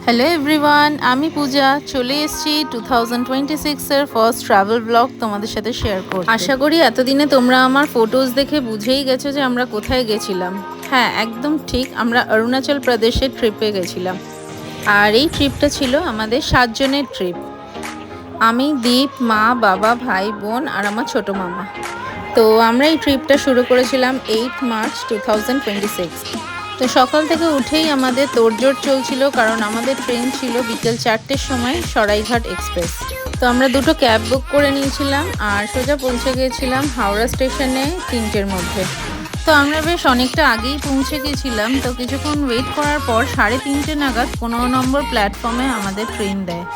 Hello everyone, আমি পূজা চলে এসেছি 2026 এর ফার্স্ট ট্রাভেল ব্লগ তোমাদের সাথে শেয়ার করতে। আশা করি এতদিনে তোমরা আমার ফটোজ দেখে বুঝেই গেছো যে আমরা কোথায় গেছিলাম। হ্যাঁ, একদম ঠিক, আমরা অরুণাচল প্রদেশের ট্রিপে গেছিলাম। আর এই ট্রিপটা ছিল আমাদের 7 জনের ট্রিপ। আমি, দীপ, মা, বাবা, ভাই, বোন আর আমার ছোট মামা। তো আমরা এই ট্রিপটা শুরু করেছিলাম 8 মার্চ 2026। তো সকাল থেকে উঠেই আমাদের তোড়জোড় চলছিল, কারণ আমাদের ট্রেন ছিল বিকেল 4টের সময় সরাইঘাট এক্সপ্রেস। তো আমরা দুটো ক্যাব বুক করে নিয়েছিলাম আর সোজা পৌঁছে গিয়েছিলাম হাওড়া স্টেশনে 3টের মধ্যে। তো আমরা বেশ অনেকটা আগেই পৌঁছে গেছিলাম। তো কিছুক্ষণ ওয়েট করার পর 3:30 নাগাদ 15 নম্বর প্ল্যাটফর্মে আমাদের ট্রেন দেয়।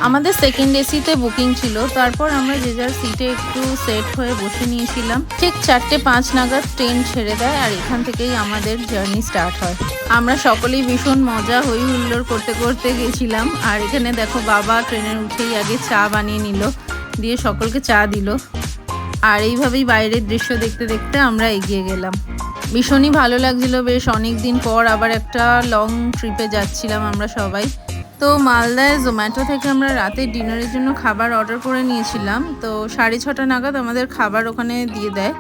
আমাদের সেকেন্ড এসিতে বুকিং ছিল। তারপর আমরা যে যার সিটে একটু সেট হয়ে বসে নিয়েছিলাম। ঠিক 4:05 নাগাদ ট্রেন ছেড়ে দেয় আর এখান থেকেই আমাদের জার্নি স্টার্ট হয়। আমরা সকলেই ভীষণ মজা হই হুল্লোড় করতে করতে গেছিলাম। আর এখানে দেখো, বাবা ট্রেনের উঠেই আগে চা বানিয়ে নিল, দিয়ে সকলকে চা দিল। আর এইভাবেই বাইরের দৃশ্য দেখতে দেখতে আমরা এগিয়ে গেলাম। ভীষণই ভালো লাগছিল, বেশ অনেক দিন পর আবার একটা লং ট্রিপে যাচ্ছিলাম আমরা সবাই। তো মালদায় জোম্যাটো থেকে আমরা রাতে ডিনারের জন্য খাবার অর্ডার করে নিয়েছিলাম। তো 6:30 নাগাদ আমাদের খাবার ওখানে দিয়ে দেয়।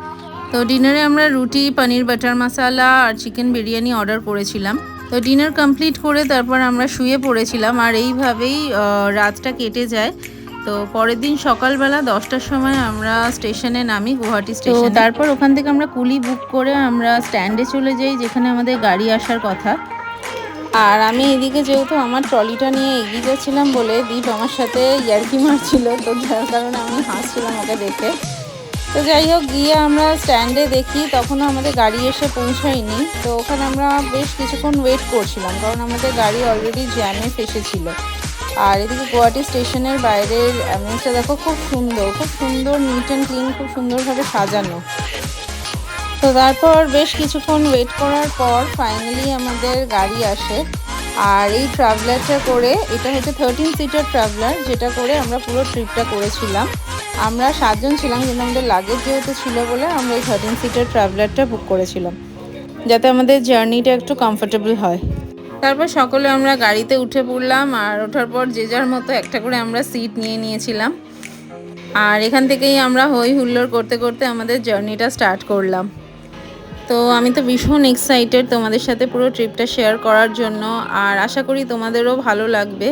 তো ডিনারে আমরা রুটি, পনির বাটার মশালা আর চিকেন বিরিয়ানি অর্ডার করেছিলাম। তো ডিনার কমপ্লিট করে তারপর আমরা শুয়ে পড়েছিলাম আর এইভাবেই রাতটা কেটে যায়। তো পরের দিন সকালবেলা 10টার সময় আমরা স্টেশনে নামি, গুয়াহাটি স্টেশন। তারপর ওখান থেকে আমরা কুলি বুক করে আমরা স্ট্যান্ডে চলে যাই, যেখানে আমাদের গাড়ি আসার কথা। আর আমি এদিকে যেহেতু আমার ট্রলিটা নিয়ে এগিয়ে যাচ্ছিলাম বলে দীপ আমার সাথে ইয়ার্কি মারছিল, তো যার কারণে আমি হাসছিলাম ওকে দেখে। তো যাই হোক, গিয়ে আমরা স্ট্যান্ডে দেখি তখনও আমাদের গাড়ি এসে পৌঁছায়নি। তো ওখানে আমরা বেশ কিছুক্ষণ ওয়েট করছিলাম, কারণ আমাদের গাড়ি অলরেডি জ্যামে ফেসেছিল। আর এদিকে গুয়াহাটি স্টেশনের বাইরের অ্যাম্বিয়েন্সটা দেখো, খুব সুন্দর নিট অ্যান্ড ক্লিন, খুব সুন্দরভাবে সাজানো। তো তারপর বেশ কিছুক্ষণ ওয়েট করার পর ফাইনালি আমাদের গাড়ি আসে। আর এই ট্রাভেলারটা করে, এটা হচ্ছে 13 সিটার ট্রাভেলার, যেটা করে আমরা পুরো ট্রিপটা করেছিলাম। আমরা 7 জন ছিলাম, কিন্তু আমাদের লাগেজ যেহেতু ছিল বলে আমরা এই 13 সিটার ট্রাভেলারটা বুক করেছিলাম, যাতে আমাদের জার্নিটা একটু কমফোর্টেবল হয়। তারপর সকলে আমরা গাড়িতে উঠে পড়লাম আর ওঠার পর যে যার মতো একটা করে আমরা সিট নিয়ে নিয়েছিলাম। আর এখান থেকেই আমরা হই হুল্লোড় করতে করতে আমাদের জার্নিটা স্টার্ট করলাম। তো আমি তো ভীষণ এক্সাইটেড তোমাদের সাথে পুরো ট্রিপটা শেয়ার করার জন্য, আর আশা করি তোমাদেরও ভালো লাগবে।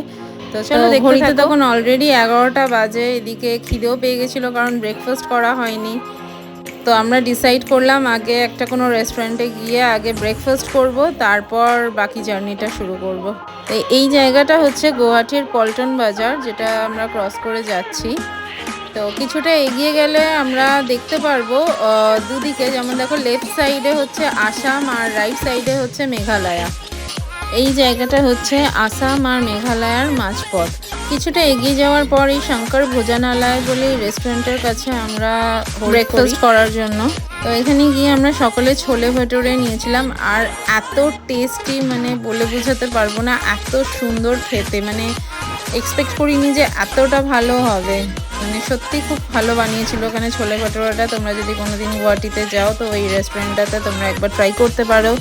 তো চলো, ঘড়িতে তখন অলরেডি 11টা বাজে। এদিকে খিদেও পেয়ে গেছিলো, কারণ ব্রেকফাস্ট করা হয়নি। তো আমরা ডিসাইড করলাম আগে একটা কোনো রেস্টুরেন্টে গিয়ে আগে ব্রেকফাস্ট করব, তারপর বাকি জার্নিটা শুরু করব। তো এই জায়গাটা হচ্ছে গুয়াহাটির পল্টন বাজার, যেটা আমরা ক্রস করে যাচ্ছি। তো কিছুটা এগিয়ে গেলে আমরা দেখতে পারবো দুদিকে, যেমন দেখো লেফট সাইডে হচ্ছে আসাম আর রাইট সাইডে হচ্ছে মেঘালয়া। এই জায়গাটা হচ্ছে আসাম আর মেঘালয়ার মাঝপথ। কিছুটা এগিয়ে যাওয়ার পর এই শঙ্কর ভোজনালয় বলে রেস্টুরেন্টের কাছে আমরা ব্রেকফাস্ট করার জন্য। তো এখানে গিয়ে আমরা সকলে ছোলে ভটোরে নিয়েছিলাম। আর এত টেস্টি, মানে বলে বোঝাতে পারবো না, এত সুন্দর খেতে, মানে এক্সপেক্ট করিনি যে এতটা ভালো হবে। মানে সত্যি খুব ভালো বানিয়েছিল ওখানে ছোলে ভটোরাটা। তোমরা যদি কোনোদিন গুয়াহাটিতে যাও তো ওই রেস্টুরেন্টটাতে তোমরা একবার ট্রাই করতে পারো।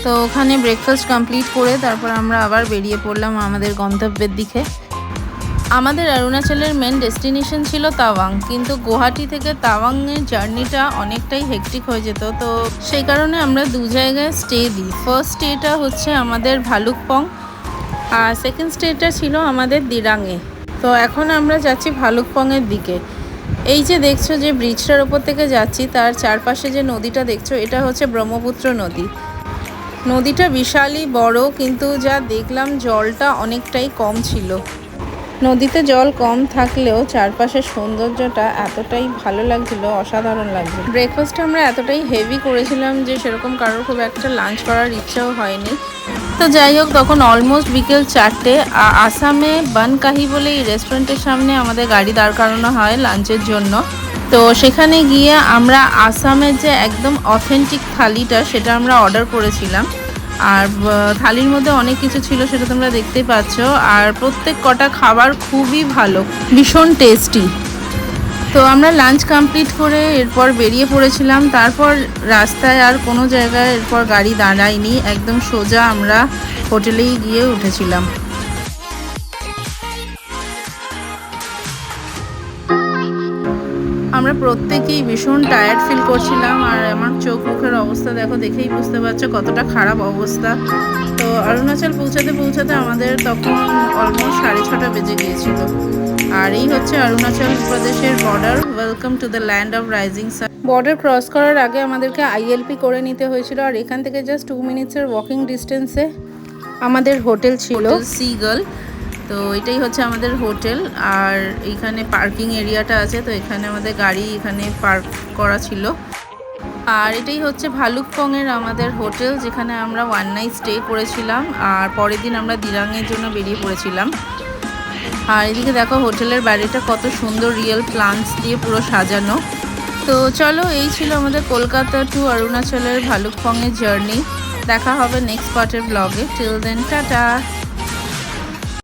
তো ওখানে ব্রেকফাস্ট কমপ্লিট করে তারপর আমরা আবার বেরিয়ে পড়লাম আমাদের গন্তব্যের দিকে। আমাদের অরুণাচলের মেন ডেস্টিনেশন ছিল তাওয়াং, কিন্তু গুয়াহাটি থেকে তাওয়াংয়ের জার্নিটা অনেকটাই হেকটিক হয়ে যেত। তো সেই কারণে আমরা 2 জায়গায় স্টে দিই। ফার্স্ট স্টেটা হচ্ছে আমাদের ভালুকপং, আর সেকেন্ড স্টেটা ছিল আমাদের দিরাঙে। তো এখন আমরা যাচ্ছি ভালুকপংয়ের দিকে। এই যে দেখছো যে ব্রিজটার ওপর থেকে যাচ্ছি, তার চারপাশে যে নদীটা দেখছো, এটা হচ্ছে ব্রহ্মপুত্র নদী। নদীটা বিশালই বড়, কিন্তু যা দেখলাম জলটা অনেকটাই কম ছিল। নদীতে জল কম থাকলেও চারপাশের সৌন্দর্যটা এতটাই ভালো লাগছিল, অসাধারণ লাগছিল। ব্রেকফাস্টটা আমরা এতটাই হেভি করেছিলাম যে সেরকম কারোর খুব একটা লাঞ্চ করার ইচ্ছাও হয়নি। তো যাই হোক, তখন অলমোস্ট বিকেল 4টে। আসামে বানকাহি বলে এই রেস্টুরেন্টের সামনে আমাদের গাড়ি দাঁড় করানো হয় লাঞ্চের জন্য। তো সেখানে গিয়ে আমরা আসামের যে একদম অথেন্টিক থালিটা, সেটা আমরা অর্ডার করেছিলাম। আর থালির মধ্যে অনেক কিছু ছিল, সেটা তোমরা দেখতেই পাচ্ছ। আর প্রত্যেক কটা খাবার খুবই ভালো, ভীষণ টেস্টি। তো আমরা লাঞ্চ কমপ্লিট করে এরপর বেরিয়ে পড়েছিলাম। তারপর রাস্তায় আর কোনো জায়গায় এরপর গাড়ি দাঁড়ায়নি, একদম সোজা আমরা হোটেলেই গিয়ে উঠেছিলাম। আমরা প্রত্যেকেই ভীষণ টায়ার্ড ফিল করছিলাম, আর আমার চোখ মুখের অবস্থা দেখো, দেখেই বুঝতে পারছো কতটা খারাপ অবস্থা। তো অরুণাচল পৌঁছাতে পৌঁছাতে আমাদের তখন অলমোস্ট 6:30 বেজে গিয়েছিল। আর এই হচ্ছে অরুণাচল প্রদেশের border. Welcome to the land of rising sun. Border cross করার আগে আমাদেরকে ILP করে নিতে হয়েছিল, আর এখান থেকে জাস্ট 2 মিনিটসের ওয়াকিং ডিস্টেন্সে আমাদের হোটেল ছিল সিগাল। তো এটাই হচ্ছে আমাদের হোটেল, আর এইখানে পার্কিং এরিয়াটা আছে, তো এখানে আমাদের গাড়ি এখানে পার্ক করা ছিল। আর এটাই হচ্ছে ভালুকপংয়ের আমাদের হোটেল, যেখানে আমরা 1 নাইট স্টে করেছিলাম, আর পরের দিন আমরা দিরাংয়ের জন্য বেরিয়ে পড়েছিলাম। আর এদিকে দেখো হোটেলের বাড়িটা কত সুন্দর, রিয়েল প্লান্টস দিয়ে পুরো সাজানো। তো চলো, এই ছিল আমাদের কলকাতা টু অরুণাচলের ভালুকপংয়ের জার্নি। দেখা হবে নেক্সট পার্টের ব্লগে। Till then tata.